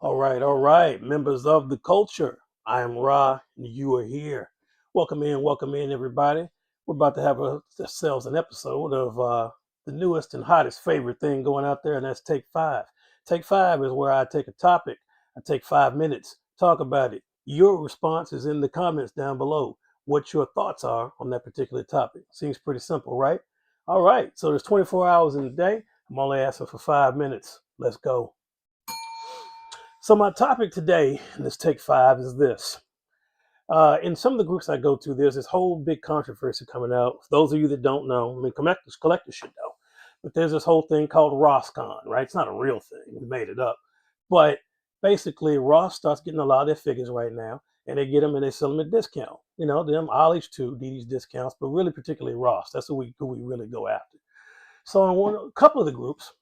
All right, members of the culture. I am Ra, and you are here. Welcome in, everybody. We're about to have ourselves an episode of the newest and hottest favorite thing going out there, and that's Take Five. Take Five is where I take a topic, I take 5 minutes, talk about it. Your response is in the comments down below. What your thoughts are on that particular topic. Seems pretty simple, right? All right, so there's 24 hours in the day. I'm only asking for 5 minutes. Let's go. So my topic today in this Take Five is this. In some of the groups I go to, there's this whole big controversy coming out. For those of you that don't know, I mean, collectors should know, but there's this whole thing called Rosscon, right? It's not a real thing. We made it up. But basically, Ross starts getting a lot of their figures right now, and they get them and they sell them at discount. You know, them Ollie's too, do these discounts, but really particularly Ross. That's who we really go after. So in a couple of the groups,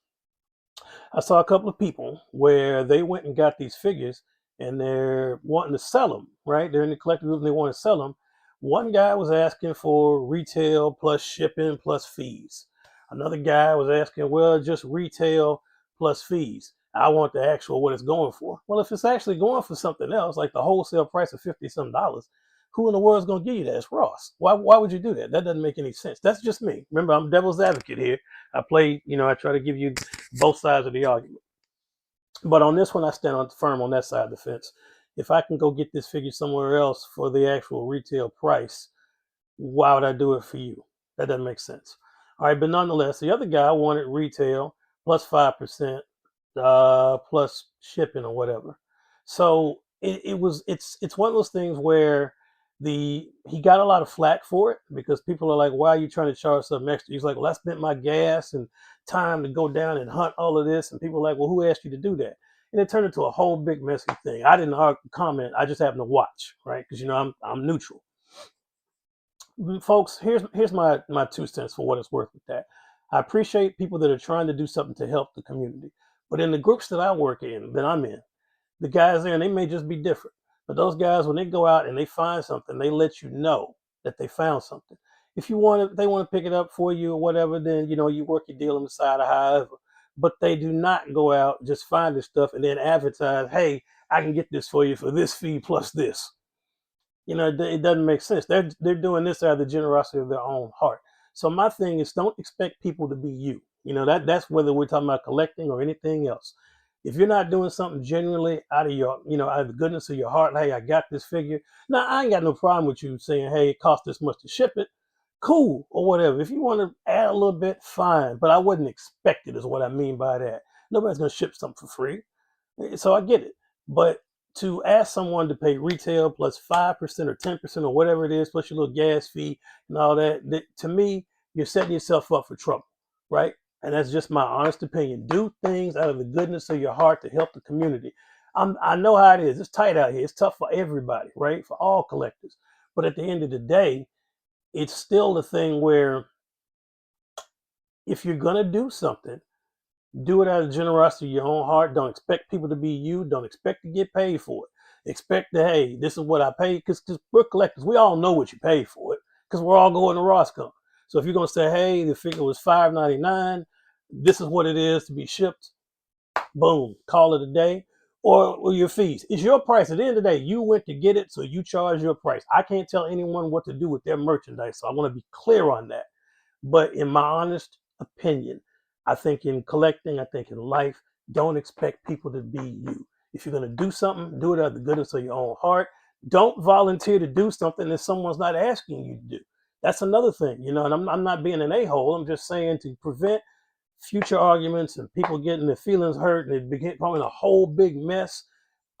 I saw a couple of people where they went and got these figures and they're wanting to sell them, right? They're in the collector group and they want to sell them. One guy was asking for retail plus shipping plus fees. Another guy was asking, well, just retail plus fees. I want the actual what it's going for. Well, if it's actually going for something else, like the wholesale price of 50 some dollars, who in the world is going to give you that? It's Ross. Why would you do that? That doesn't make any sense. That's just me. Remember, I'm devil's advocate here. I try to give you both sides of the argument. But on this one, I stand firm on that side of the fence. If I can go get this figure somewhere else for the actual retail price, why would I do it for you? That doesn't make sense. All right, but nonetheless, the other guy wanted retail plus 5%, plus shipping or whatever. So it's one of those things where he got a lot of flack for it because people are like, why are you trying to charge something extra? He's like, well, I spent my gas and time to go down and hunt all of this, and people are like, well, who asked you to do that? And it turned into a whole big messy thing. I didn't comment. I just happened to watch, right? Because I'm neutral. Folks, here's my 2 cents for what it's worth with that. I appreciate people that are trying to do something to help the community, but in the groups that I work in, that I'm in, the guys there, and they may just be different, but those guys, when they go out and they find something, they let you know that they found something. If they want to pick it up for you or whatever, then you work your deal on the side or however. But they do not go out just find this stuff and then advertise, hey, I can get this for you for this fee plus this. It doesn't make sense. They're doing this out of the generosity of their own heart. So my thing is, don't expect people to be you. That's whether we're talking about collecting or anything else. If you're not doing something genuinely out of out of the goodness of your heart, hey, I got this figure. Now I ain't got no problem with you saying, hey, it cost this much to ship it. Cool or whatever. If you want to add a little bit, fine. But I wouldn't expect it. Is what I mean by that. Nobody's gonna ship something for free. So I get it. But to ask someone to pay retail plus 5% or 10% or whatever it is, plus your little gas fee and all that, to me, you're setting yourself up for trouble, right? And that's just my honest opinion. Do things out of the goodness of your heart to help the community. I know how it is. It's tight out here. It's tough for everybody, right? For all collectors. But at the end of the day, it's still the thing where if you're going to do something, do it out of generosity of your own heart. Don't expect people to be you. Don't expect to get paid for it. Expect that, hey, this is what I paid. Because we're collectors. We all know what you paid for it because we're all going to Rosscon. So if you're going to say, hey, the figure was $5.99, this is what it is to be shipped, boom, call it a day. Or your fees. It's your price. At the end of the day, you went to get it, so you charge your price. I can't tell anyone what to do with their merchandise. So I want to be clear on that. But in my honest opinion, I think in collecting, I think in life, don't expect people to be you. If you're going to do something, do it out of the goodness of your own heart. Don't volunteer to do something that someone's not asking you to do. That's another thing, and I'm not being an a-hole. I'm just saying to prevent future arguments and people getting their feelings hurt and it becoming a whole big mess.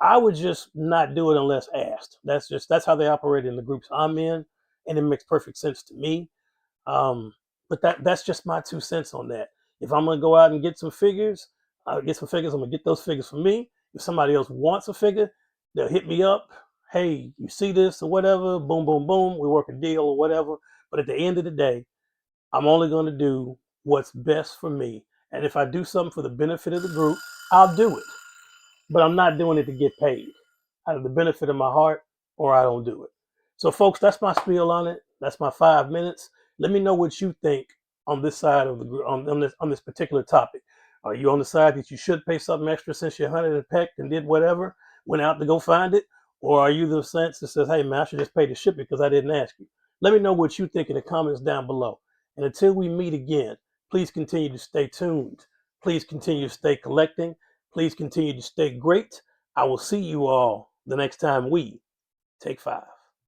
I would just not do it unless asked. That's how they operate in the groups I'm in, and it makes perfect sense to me. But that's just my 2 cents on that. If I'm gonna go out and get some figures, I'll get some figures. I'm gonna get those figures for me. If somebody else wants a figure, they'll hit me up. Hey, you see this or whatever? Boom, boom, boom. We work a deal or whatever. But at the end of the day, I'm only gonna do what's best for me. And if I do something for the benefit of the group, I'll do it. But I'm not doing it to get paid out of the benefit of my heart, or I don't do it. So, folks, that's my spiel on it. That's my 5 minutes. Let me know what you think on this side of the group on this particular topic. Are you on the side that you should pay something extra since you hunted and pecked and did whatever, went out to go find it? Or are you the sense that says, hey, man, I should just pay the ship because I didn't ask you? Let me know what you think in the comments down below. And until we meet again, please continue to stay tuned. Please continue to stay collecting. Please continue to stay great. I will see you all the next time we take 5.